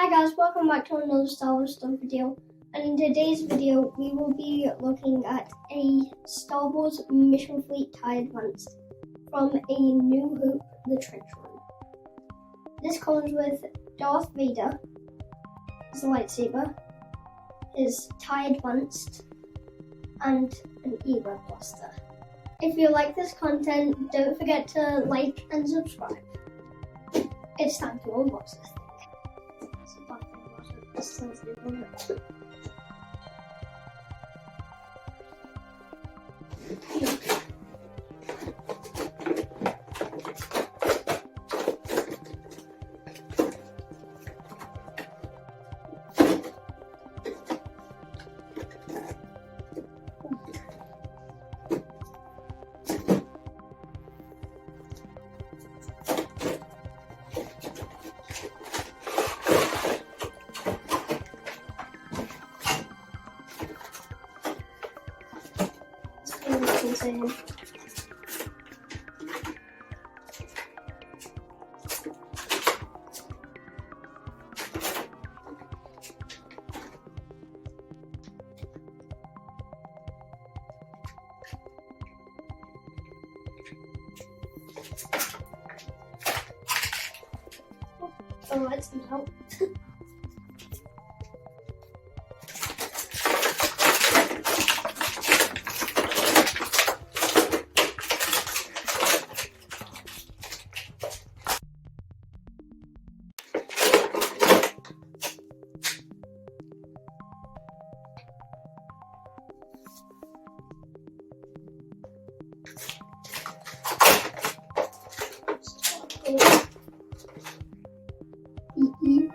Hi guys, welcome back to another Star Wars stuff video. And in today's video, we will be looking at a Star Wars Mission Fleet TIE Advanced from A New Hope, the Trench Run. This comes with Darth Vader, his lightsaber, his TIE Advanced, and an E-Web blaster. If you like this content, don't forget to like and subscribe. It's time to unbox this thing. Sounds good, doesn't it? Insane. Oh, that's some help.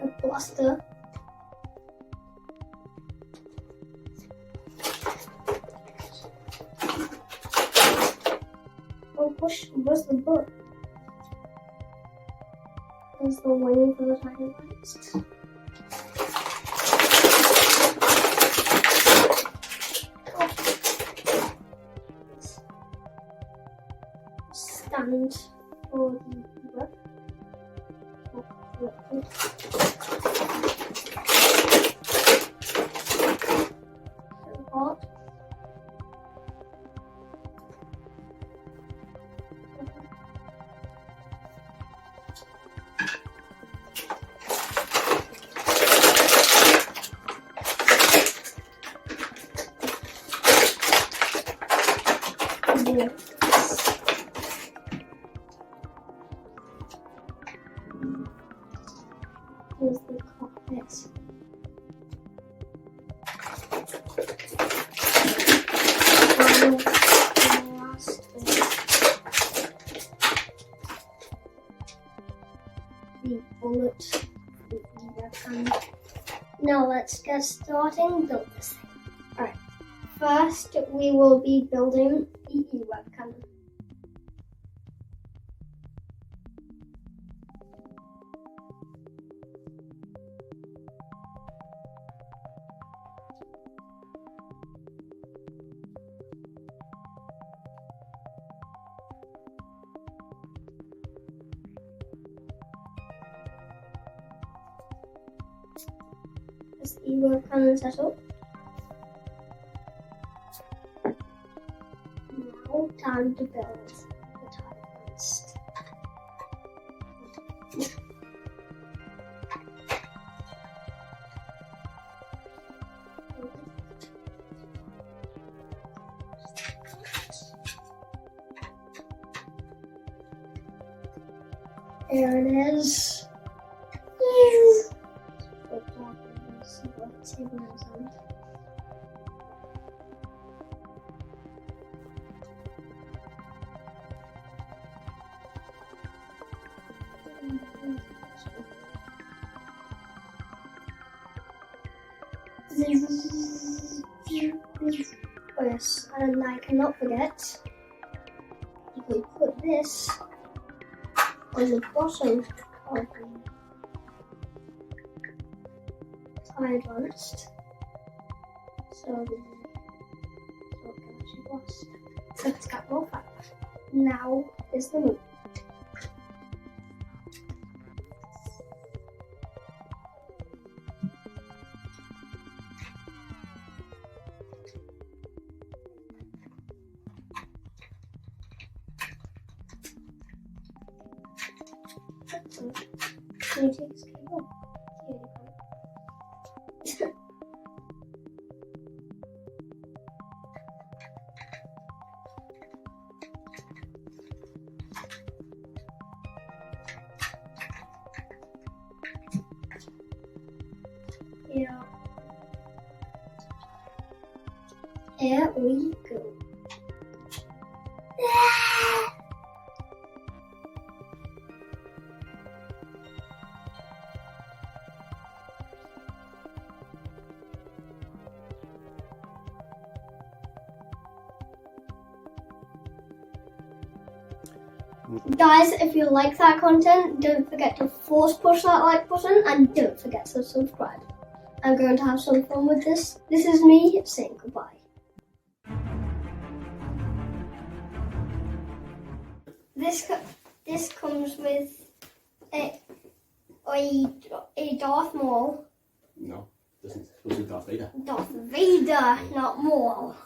A blaster. Oh, where's the book? There's the wing for the TIE Advanced. Stand for the book. Here's the cockpit. The bullet. Now let's get starting. Build this thing. Alright. First, we will be building the E-Web cannon. This E-Web cannon set up. Now, time to build the TIE Advanced. There it is. Oh yes, and I cannot forget, if we put this on the bottom of the TIE Advanced, so it can actually blast. So it's got more fat. Now is the move. Can you take this cable? Yeah. Here we go. Guys, if you like that content, don't forget to force push that like button and don't forget to subscribe. I'm going to have some fun with this. This is me saying goodbye. This comes with a Darth Maul. No, this is supposed to be Darth Vader. Darth Vader, not Maul.